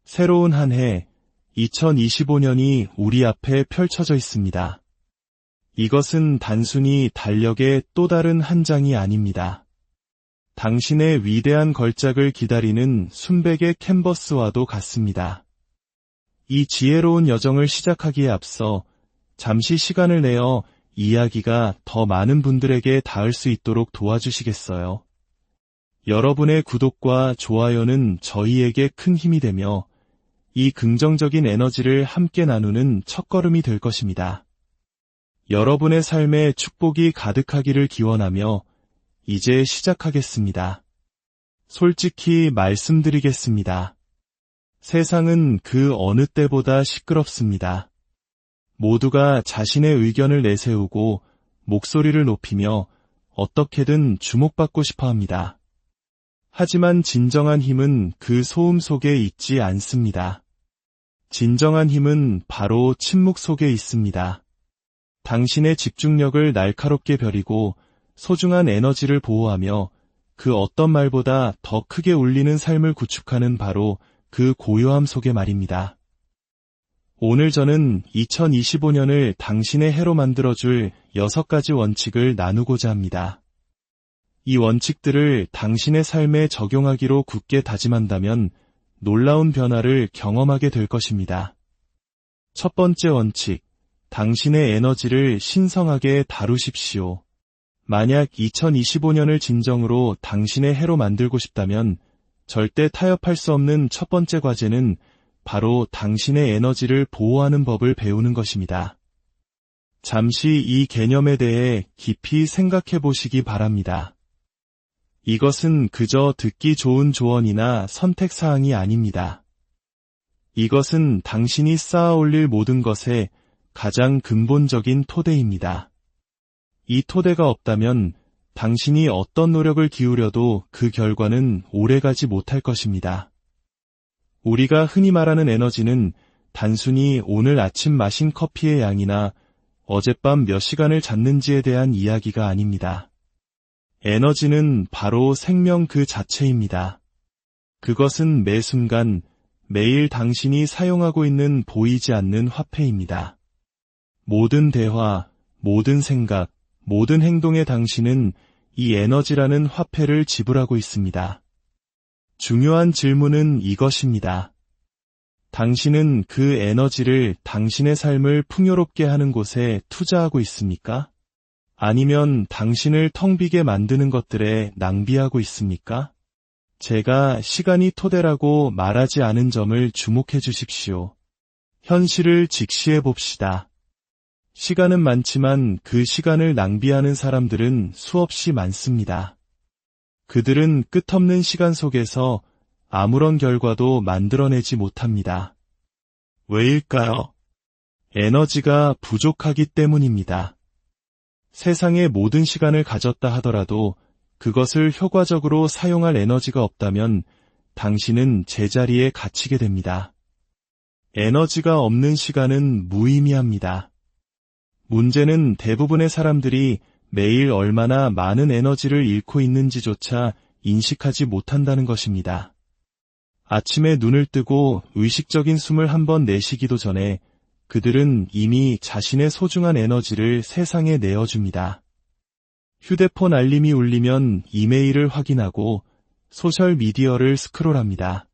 새로운 한 해, 2025년이 우리 앞에 펼쳐져 있습니다. 이것은 단순히 달력의 또 다른 한 장이 아닙니다. 당신의 위대한 걸작을 기다리는 순백의 캔버스와도 같습니다. 이 지혜로운 여정을 시작하기에 앞서 잠시 시간을 내어 이야기가 더 많은 분들에게 닿을 수 있도록 도와주시겠어요? 여러분의 구독과 좋아요는 저희에게 큰 힘이 되며 이 긍정적인 에너지를 함께 나누는 첫걸음이 될 것입니다. 여러분의 삶에 축복이 가득하기를 기원하며 이제 시작하겠습니다. 솔직히 말씀드리겠습니다. 세상은 그 어느 때보다 시끄럽습니다. 모두가 자신의 의견을 내세우고 목소리를 높이며 어떻게든 주목받고 싶어 합니다. 하지만 진정한 힘은 그 소음 속에 있지 않습니다. 진정한 힘은 바로 침묵 속에 있습니다. 당신의 집중력을 날카롭게 벼리고 소중한 에너지를 보호하며 그 어떤 말보다 더 크게 울리는 삶을 구축하는 바로 그 고요함 속에 말입니다. 오늘 저는 2025년을 당신의 해로 만들어줄 6가지 원칙을 나누고자 합니다. 이 원칙들을 당신의 삶에 적용하기로 굳게 다짐한다면 놀라운 변화를 경험하게 될 것입니다. 첫 번째 원칙, 당신의 에너지를 신성하게 다루십시오. 만약 2025년을 진정으로 당신의 해로 만들고 싶다면 절대 타협할 수 없는 첫 번째 과제는 바로 당신의 에너지를 보호하는 법을 배우는 것입니다. 잠시 이 개념에 대해 깊이 생각해 보시기 바랍니다. 이것은 그저 듣기 좋은 조언이나 선택사항이 아닙니다. 이것은 당신이 쌓아 올릴 모든 것의 가장 근본적인 토대입니다. 이 토대가 없다면 당신이 어떤 노력을 기울여도 그 결과는 오래가지 못할 것입니다. 우리가 흔히 말하는 에너지는 단순히 오늘 아침 마신 커피의 양이나 어젯밤 몇 시간을 잤는지에 대한 이야기가 아닙니다. 에너지는 바로 생명 그 자체입니다. 그것은 매 순간, 매일 당신이 사용하고 있는 보이지 않는 화폐입니다. 모든 대화, 모든 생각, 모든 행동의 당신은 이 에너지라는 화폐를 지불하고 있습니다. 중요한 질문은 이것입니다. 당신은 그 에너지를 당신의 삶을 풍요롭게 하는 곳에 투자하고 있습니까? 아니면 당신을 텅 비게 만드는 것들에 낭비하고 있습니까? 제가 시간이 토대라고 말하지 않은 점을 주목해 주십시오. 현실을 직시해 봅시다. 시간은 많지만 그 시간을 낭비하는 사람들은 수없이 많습니다. 그들은 끝없는 시간 속에서 아무런 결과도 만들어내지 못합니다. 왜일까요? 에너지가 부족하기 때문입니다. 세상의 모든 시간을 가졌다 하더라도 그것을 효과적으로 사용할 에너지가 없다면 당신은 제자리에 갇히게 됩니다. 에너지가 없는 시간은 무의미합니다. 문제는 대부분의 사람들이 매일 얼마나 많은 에너지를 잃고 있는지조차 인식하지 못한다는 것입니다. 아침에 눈을 뜨고 의식적인 숨을 한번 내쉬기도 전에 그들은 이미 자신의 소중한 에너지를 세상에 내어줍니다. 휴대폰 알림이 울리면 이메일을 확인하고 소셜미디어를 스크롤합니다.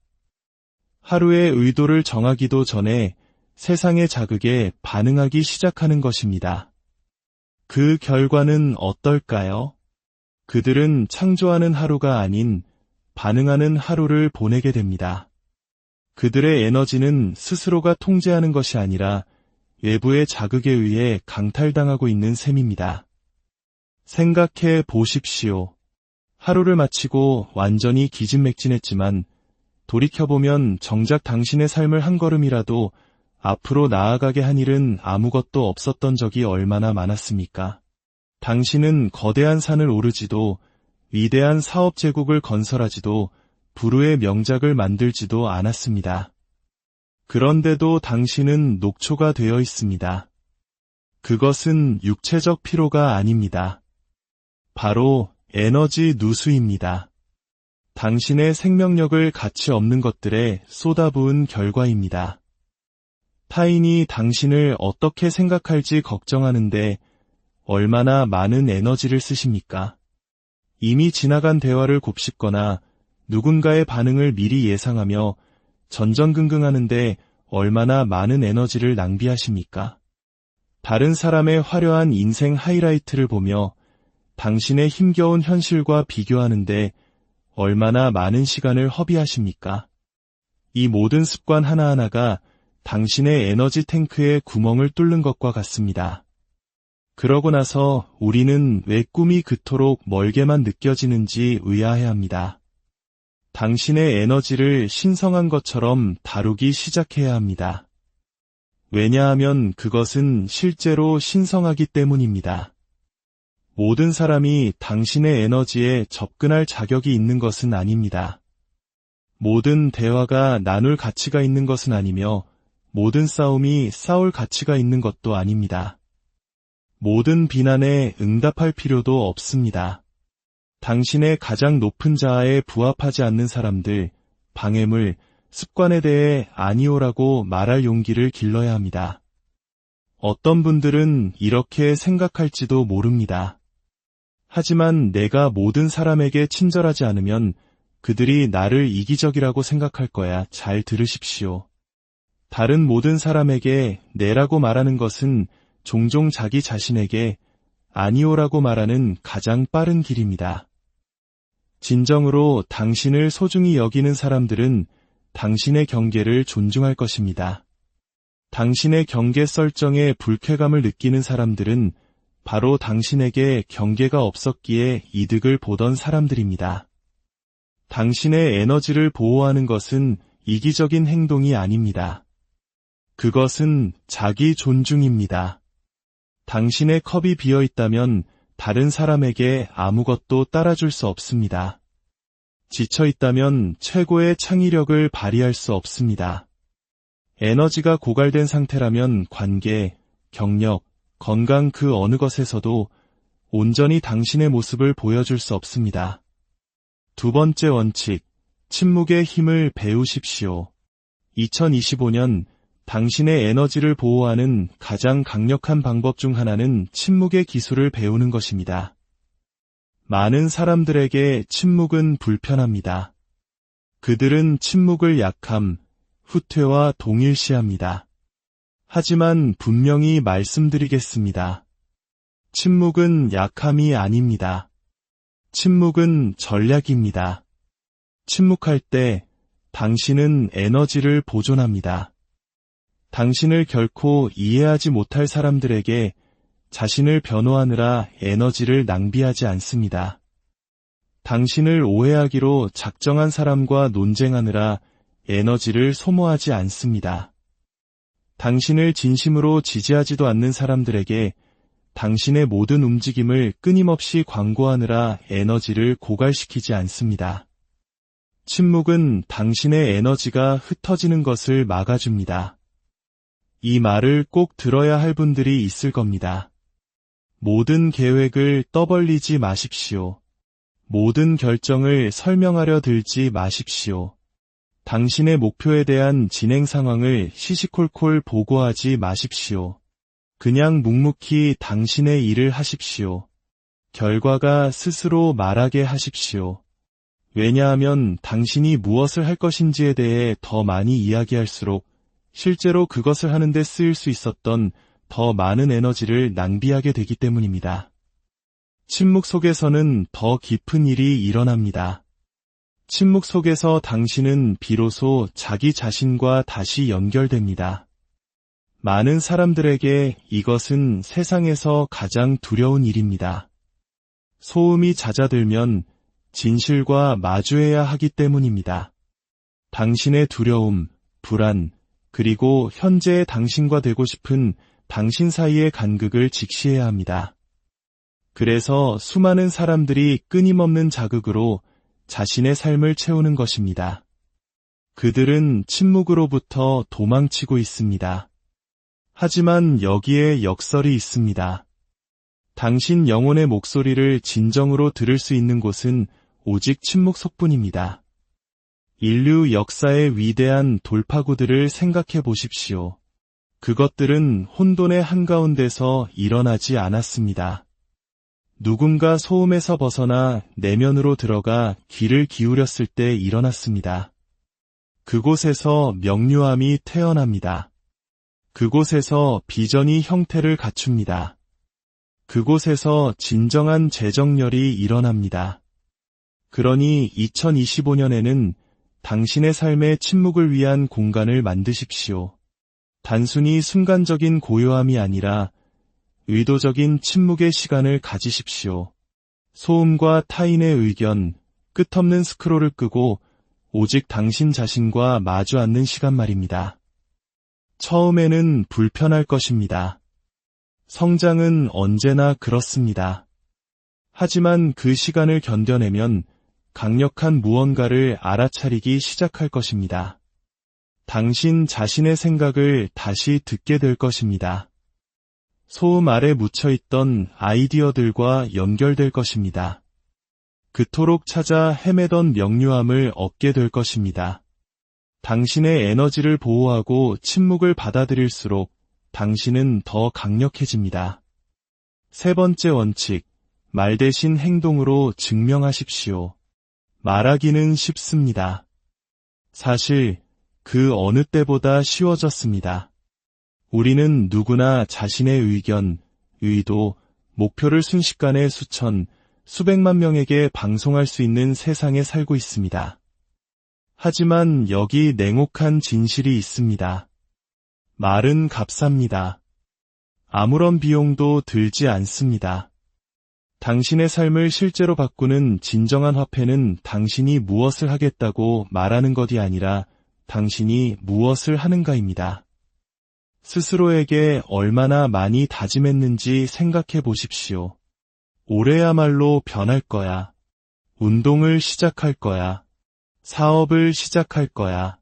하루의 의도를 정하기도 전에 세상의 자극에 반응하기 시작하는 것입니다. 그 결과는 어떨까요? 그들은 창조하는 하루가 아닌 반응하는 하루를 보내게 됩니다. 그들의 에너지는 스스로가 통제하는 것이 아니라 외부의 자극에 의해 강탈당하고 있는 셈입니다. 생각해 보십시오. 하루를 마치고 완전히 기진맥진했지만 돌이켜보면 정작 당신의 삶을 한 걸음이라도 앞으로 나아가게 한 일은 아무것도 없었던 적이 얼마나 많았습니까? 당신은 거대한 산을 오르지도 위대한 사업 제국을 건설하지도 불후의 명작을 만들지도 않았습니다. 그런데도 당신은 녹초가 되어 있습니다. 그것은 육체적 피로가 아닙니다. 바로 에너지 누수입니다. 당신의 생명력을 가치 없는 것들에 쏟아부은 결과입니다. 타인이 당신을 어떻게 생각할지 걱정하는데 얼마나 많은 에너지를 쓰십니까? 이미 지나간 대화를 곱씹거나 누군가의 반응을 미리 예상하며 전전긍긍하는데 얼마나 많은 에너지를 낭비하십니까? 다른 사람의 화려한 인생 하이라이트를 보며 당신의 힘겨운 현실과 비교하는데 얼마나 많은 시간을 허비하십니까? 이 모든 습관 하나하나가 당신의 에너지 탱크에 구멍을 뚫는 것과 같습니다. 그러고 나서 우리는 왜 꿈이 그토록 멀게만 느껴지는지 의아해합니다. 당신의 에너지를 신성한 것처럼 다루기 시작해야 합니다. 왜냐하면 그것은 실제로 신성하기 때문입니다. 모든 사람이 당신의 에너지에 접근할 자격이 있는 것은 아닙니다. 모든 대화가 나눌 가치가 있는 것은 아니며 모든 싸움이 싸울 가치가 있는 것도 아닙니다. 모든 비난에 응답할 필요도 없습니다. 당신의 가장 높은 자아에 부합하지 않는 사람들, 방해물, 습관에 대해 아니오라고 말할 용기를 길러야 합니다. 어떤 분들은 이렇게 생각할지도 모릅니다. 하지만 내가 모든 사람에게 친절하지 않으면 그들이 나를 이기적이라고 생각할 거야. 잘 들으십시오. 다른 모든 사람에게 네라고 말하는 것은 종종 자기 자신에게 아니오라고 말하는 가장 빠른 길입니다. 진정으로 당신을 소중히 여기는 사람들은 당신의 경계를 존중할 것입니다. 당신의 경계 설정에 불쾌감을 느끼는 사람들은 바로 당신에게 경계가 없었기에 이득을 보던 사람들입니다. 당신의 에너지를 보호하는 것은 이기적인 행동이 아닙니다. 그것은 자기 존중입니다. 당신의 컵이 비어 있다면 다른 사람에게 아무것도 따라줄 수 없습니다. 지쳐 있다면 최고의 창의력을 발휘할 수 없습니다. 에너지가 고갈된 상태라면 관계, 경력, 건강 그 어느 것에서도 온전히 당신의 모습을 보여줄 수 없습니다. 두 번째 원칙, 침묵의 힘을 배우십시오. 2025년 당신의 에너지를 보호하는 가장 강력한 방법 중 하나는 침묵의 기술을 배우는 것입니다. 많은 사람들에게 침묵은 불편합니다. 그들은 침묵을 약함, 후퇴와 동일시합니다. 하지만 분명히 말씀드리겠습니다. 침묵은 약함이 아닙니다. 침묵은 전략입니다. 침묵할 때 당신은 에너지를 보존합니다. 당신을 결코 이해하지 못할 사람들에게 자신을 변호하느라 에너지를 낭비하지 않습니다. 당신을 오해하기로 작정한 사람과 논쟁하느라 에너지를 소모하지 않습니다. 당신을 진심으로 지지하지도 않는 사람들에게 당신의 모든 움직임을 끊임없이 광고하느라 에너지를 고갈시키지 않습니다. 침묵은 당신의 에너지가 흩어지는 것을 막아줍니다. 이 말을 꼭 들어야 할 분들이 있을 겁니다. 모든 계획을 떠벌리지 마십시오. 모든 결정을 설명하려 들지 마십시오. 당신의 목표에 대한 진행 상황을 시시콜콜 보고하지 마십시오. 그냥 묵묵히 당신의 일을 하십시오. 결과가 스스로 말하게 하십시오. 왜냐하면 당신이 무엇을 할 것인지에 대해 더 많이 이야기할수록 실제로 그것을 하는데 쓰일 수 있었던 더 많은 에너지를 낭비하게 되기 때문입니다. 침묵 속에서는 더 깊은 일이 일어납니다. 침묵 속에서 당신은 비로소 자기 자신과 다시 연결됩니다. 많은 사람들에게 이것은 세상에서 가장 두려운 일입니다. 소음이 잦아들면 진실과 마주해야 하기 때문입니다. 당신의 두려움, 불안, 그리고 현재의 당신과 되고 싶은 당신 사이의 간극을 직시해야 합니다. 그래서 수많은 사람들이 끊임없는 자극으로 자신의 삶을 채우는 것입니다. 그들은 침묵으로부터 도망치고 있습니다. 하지만 여기에 역설이 있습니다. 당신 영혼의 목소리를 진정으로 들을 수 있는 곳은 오직 침묵 속뿐입니다. 인류 역사의 위대한 돌파구들을 생각해 보십시오. 그것들은 혼돈의 한가운데서 일어나지 않았습니다. 누군가 소음에서 벗어나 내면으로 들어가 귀를 기울였을 때 일어났습니다. 그곳에서 명료함이 태어납니다. 그곳에서 비전이 형태를 갖춥니다. 그곳에서 진정한 재정렬이 일어납니다. 그러니 2025년에는 당신의 삶의 침묵을 위한 공간을 만드십시오. 단순히 순간적인 고요함이 아니라 의도적인 침묵의 시간을 가지십시오. 소음과 타인의 의견, 끝없는 스크롤을 끄고 오직 당신 자신과 마주 앉는 시간 말입니다. 처음에는 불편할 것입니다. 성장은 언제나 그렇습니다. 하지만 그 시간을 견뎌내면 강력한 무언가를 알아차리기 시작할 것입니다. 당신 자신의 생각을 다시 듣게 될 것입니다. 소음 아래 묻혀있던 아이디어들과 연결될 것입니다. 그토록 찾아 헤매던 명료함을 얻게 될 것입니다. 당신의 에너지를 보호하고 침묵을 받아들일수록 당신은 더 강력해집니다. 세 번째 원칙, 말 대신 행동으로 증명하십시오. 말하기는 쉽습니다. 사실 그 어느 때보다 쉬워졌습니다. 우리는 누구나 자신의 의견, 의도, 목표를 순식간에 수천, 수백만 명에게 방송할 수 있는 세상에 살고 있습니다. 하지만 여기 냉혹한 진실이 있습니다. 말은 값쌉니다. 아무런 비용도 들지 않습니다. 당신의 삶을 실제로 바꾸는 진정한 화폐는 당신이 무엇을 하겠다고 말하는 것이 아니라 당신이 무엇을 하는가입니다. 스스로에게 얼마나 많이 다짐했는지 생각해 보십시오. 올해야말로 변할 거야. 운동을 시작할 거야. 사업을 시작할 거야.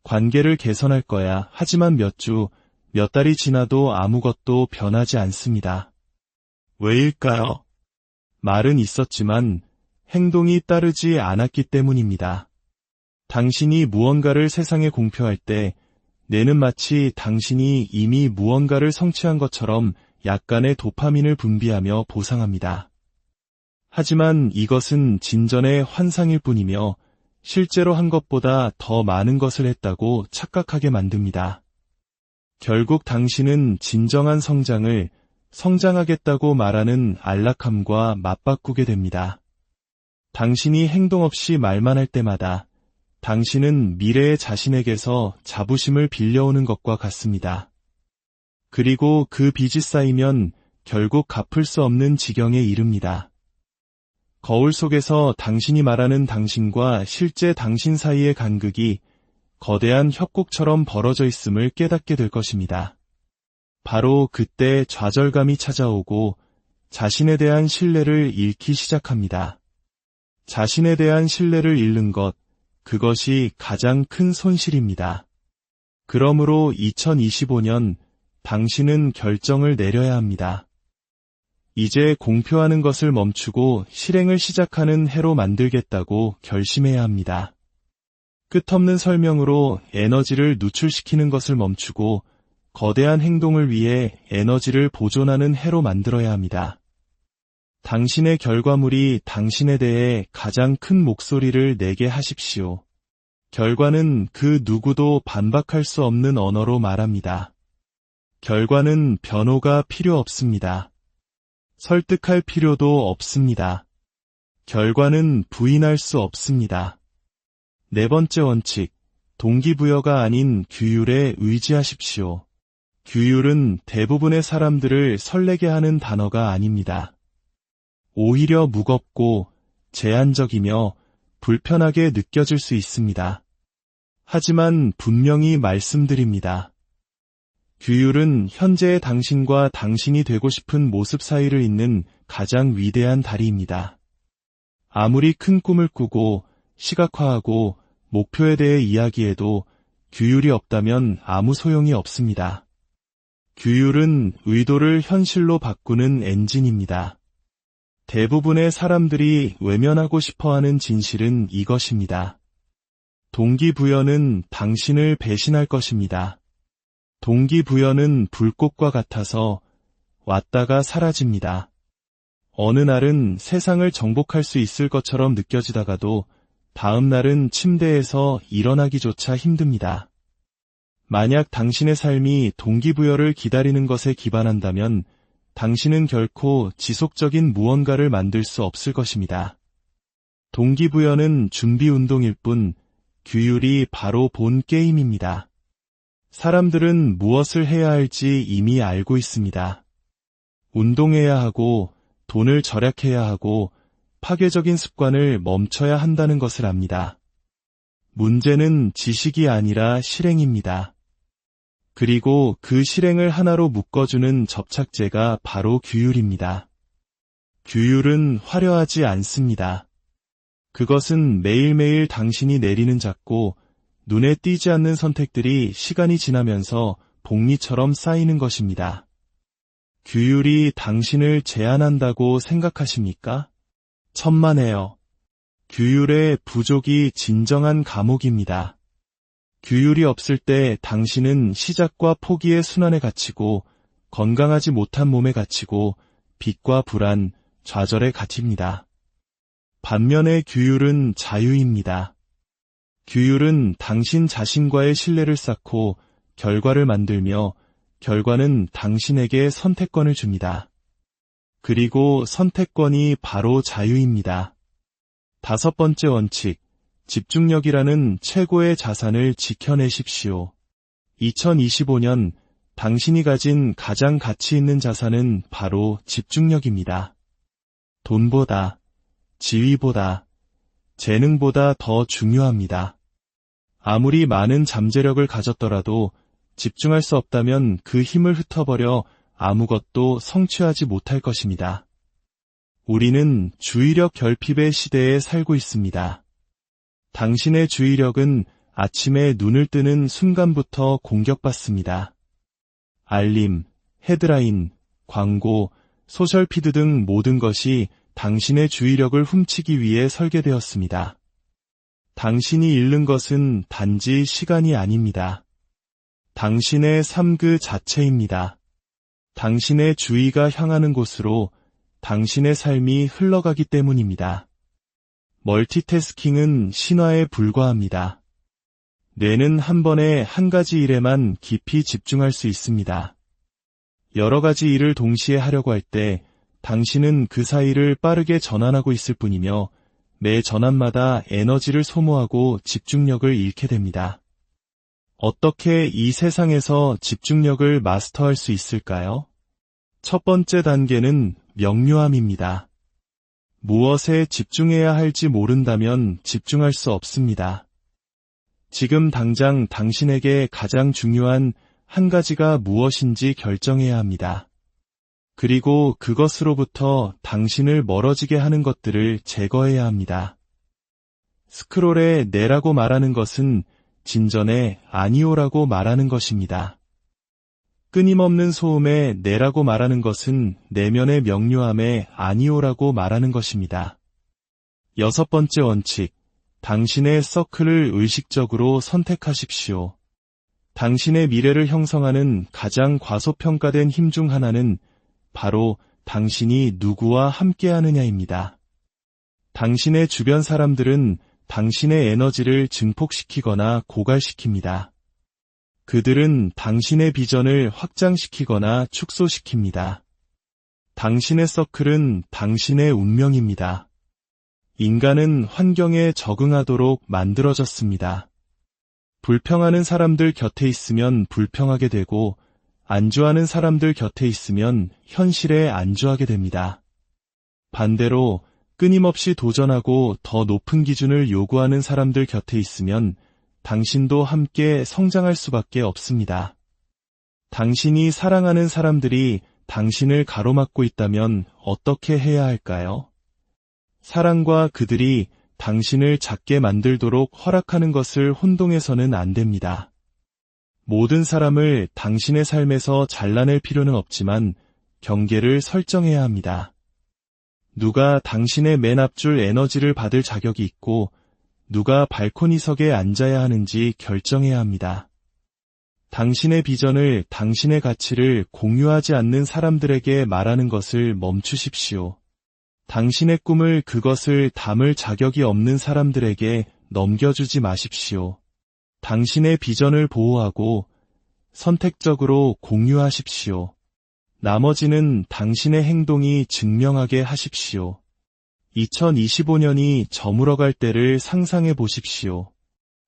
관계를 개선할 거야. 하지만 몇 주, 몇 달이 지나도 아무것도 변하지 않습니다. 왜일까요? 말은 있었지만 행동이 따르지 않았기 때문입니다. 당신이 무언가를 세상에 공표할 때 뇌는 마치 당신이 이미 무언가를 성취한 것처럼 약간의 도파민을 분비하며 보상합니다. 하지만 이것은 진전의 환상일 뿐이며 실제로 한 것보다 더 많은 것을 했다고 착각하게 만듭니다. 결국 당신은 진정한 성장하겠다고 말하는 안락함과 맞바꾸게 됩니다. 당신이 행동 없이 말만 할 때마다 당신은 미래의 자신에게서 자부심을 빌려오는 것과 같습니다. 그리고 그 빚이 쌓이면 결국 갚을 수 없는 지경에 이릅니다. 거울 속에서 당신이 말하는 당신과 실제 당신 사이의 간극이 거대한 협곡처럼 벌어져 있음을 깨닫게 될 것입니다. 바로 그때 좌절감이 찾아오고 자신에 대한 신뢰를 잃기 시작합니다. 자신에 대한 신뢰를 잃는 것, 그것이 가장 큰 손실입니다. 그러므로 2025년 당신은 결정을 내려야 합니다. 이제 공표하는 것을 멈추고 실행을 시작하는 해로 만들겠다고 결심해야 합니다. 끝없는 설명으로 에너지를 누출시키는 것을 멈추고 거대한 행동을 위해 에너지를 보존하는 해로 만들어야 합니다. 당신의 결과물이 당신에 대해 가장 큰 목소리를 내게 하십시오. 결과는 그 누구도 반박할 수 없는 언어로 말합니다. 결과는 변호가 필요 없습니다. 설득할 필요도 없습니다. 결과는 부인할 수 없습니다. 네 번째 원칙, 동기부여가 아닌 규율에 의지하십시오. 규율은 대부분의 사람들을 설레게 하는 단어가 아닙니다. 오히려 무겁고 제한적이며 불편하게 느껴질 수 있습니다. 하지만 분명히 말씀드립니다. 규율은 현재의 당신과 당신이 되고 싶은 모습 사이를 잇는 가장 위대한 다리입니다. 아무리 큰 꿈을 꾸고 시각화하고 목표에 대해 이야기해도 규율이 없다면 아무 소용이 없습니다. 규율은 의도를 현실로 바꾸는 엔진입니다. 대부분의 사람들이 외면하고 싶어하는 진실은 이것입니다. 동기부여는 당신을 배신할 것입니다. 동기부여는 불꽃과 같아서 왔다가 사라집니다. 어느 날은 세상을 정복할 수 있을 것처럼 느껴지다가도 다음 날은 침대에서 일어나기조차 힘듭니다. 만약 당신의 삶이 동기부여를 기다리는 것에 기반한다면 당신은 결코 지속적인 무언가를 만들 수 없을 것입니다. 동기부여는 준비운동일 뿐 규율이 바로 본 게임입니다. 사람들은 무엇을 해야 할지 이미 알고 있습니다. 운동해야 하고 돈을 절약해야 하고 파괴적인 습관을 멈춰야 한다는 것을 압니다. 문제는 지식이 아니라 실행입니다. 그리고 그 실행을 하나로 묶어주는 접착제가 바로 규율입니다. 규율은 화려하지 않습니다. 그것은 매일매일 당신이 내리는 작고 눈에 띄지 않는 선택들이 시간이 지나면서 복리처럼 쌓이는 것입니다. 규율이 당신을 제한한다고 생각하십니까? 천만에요. 규율의 부족이 진정한 감옥입니다. 규율이 없을 때 당신은 시작과 포기의 순환에 갇히고 건강하지 못한 몸에 갇히고 빚과 불안, 좌절에 갇힙니다. 반면에 규율은 자유입니다. 규율은 당신 자신과의 신뢰를 쌓고 결과를 만들며 결과는 당신에게 선택권을 줍니다. 그리고 선택권이 바로 자유입니다. 5번째 원칙, 집중력이라는 최고의 자산을 지켜내십시오. 2025년 당신이 가진 가장 가치 있는 자산은 바로 집중력입니다. 돈보다, 지위보다, 재능보다 더 중요합니다. 아무리 많은 잠재력을 가졌더라도 집중할 수 없다면 그 힘을 흩어버려 아무것도 성취하지 못할 것입니다. 우리는 주의력 결핍의 시대에 살고 있습니다. 당신의 주의력은 아침에 눈을 뜨는 순간부터 공격받습니다. 알림, 헤드라인, 광고, 소셜피드 등 모든 것이 당신의 주의력을 훔치기 위해 설계되었습니다. 당신이 잃는 것은 단지 시간이 아닙니다. 당신의 삶 그 자체입니다. 당신의 주의가 향하는 곳으로 당신의 삶이 흘러가기 때문입니다. 멀티태스킹은 신화에 불과합니다. 뇌는 한 번에 한 가지 일에만 깊이 집중할 수 있습니다. 여러 가지 일을 동시에 하려고 할 때 당신은 그 사이를 빠르게 전환하고 있을 뿐이며 매 전환마다 에너지를 소모하고 집중력을 잃게 됩니다. 어떻게 이 세상에서 집중력을 마스터할 수 있을까요? 첫 번째 단계는 명료함입니다. 무엇에 집중해야 할지 모른다면 집중할 수 없습니다. 지금 당장 당신에게 가장 중요한 한 가지가 무엇인지 결정해야 합니다. 그리고 그것으로부터 당신을 멀어지게 하는 것들을 제거해야 합니다. 스크롤에 네라고 말하는 것은 진전에 아니오라고 말하는 것입니다. 끊임없는 소음에 네라고 말하는 것은 내면의 명료함에 아니오라고 말하는 것입니다. 6번째 원칙, 당신의 서클을 의식적으로 선택하십시오. 당신의 미래를 형성하는 가장 과소평가된 힘 중 하나는 바로 당신이 누구와 함께하느냐입니다. 당신의 주변 사람들은 당신의 에너지를 증폭시키거나 고갈시킵니다. 그들은 당신의 비전을 확장시키거나 축소시킵니다. 당신의 서클은 당신의 운명입니다. 인간은 환경에 적응하도록 만들어졌습니다. 불평하는 사람들 곁에 있으면 불평하게 되고 안주하는 사람들 곁에 있으면 현실에 안주하게 됩니다. 반대로 끊임없이 도전하고 더 높은 기준을 요구하는 사람들 곁에 있으면 당신도 함께 성장할 수밖에 없습니다. 당신이 사랑하는 사람들이 당신을 가로막고 있다면 어떻게 해야 할까요? 사랑과 그들이 당신을 작게 만들도록 허락하는 것을 혼동해서는 안 됩니다. 모든 사람을 당신의 삶에서 잘라낼 필요는 없지만 경계를 설정해야 합니다. 누가 당신의 맨 앞줄 에너지를 받을 자격이 있고 누가 발코니석에 앉아야 하는지 결정해야 합니다. 당신의 비전을, 당신의 가치를 공유하지 않는 사람들에게 말하는 것을 멈추십시오. 당신의 꿈을, 그것을 담을 자격이 없는 사람들에게 넘겨주지 마십시오. 당신의 비전을 보호하고 선택적으로 공유하십시오. 나머지는 당신의 행동이 증명하게 하십시오. 2025년이 저물어갈 때를 상상해 보십시오.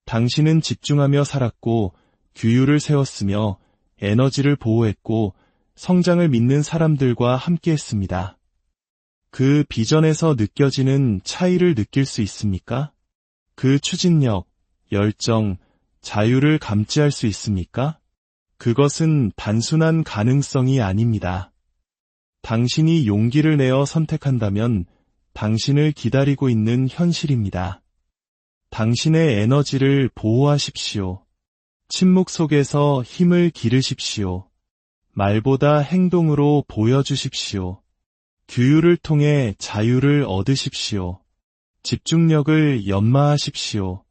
당신은 집중하며 살았고 규율을 세웠으며 에너지를 보호했고 성장을 믿는 사람들과 함께했습니다. 그 비전에서 느껴지는 차이를 느낄 수 있습니까? 그 추진력, 열정, 자유를 감지할 수 있습니까? 그것은 단순한 가능성이 아닙니다. 당신이 용기를 내어 선택한다면 당신을 기다리고 있는 현실입니다. 당신의 에너지를 보호하십시오. 침묵 속에서 힘을 기르십시오. 말보다 행동으로 보여주십시오. 규율을 통해 자유를 얻으십시오. 집중력을 연마하십시오.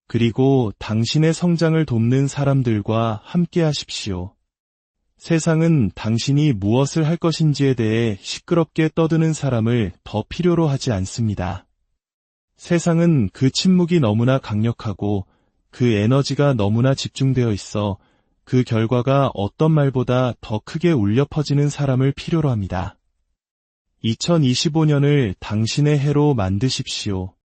그리고 당신의 성장을 돕는 사람들과 함께하십시오. 세상은 당신이 무엇을 할 것인지에 대해 시끄럽게 떠드는 사람을 더 필요로 하지 않습니다. 세상은 그 침묵이 너무나 강력하고 그 에너지가 너무나 집중되어 있어 그 결과가 어떤 말보다 더 크게 울려 퍼지는 사람을 필요로 합니다. 2025년을 당신의 해로 만드십시오.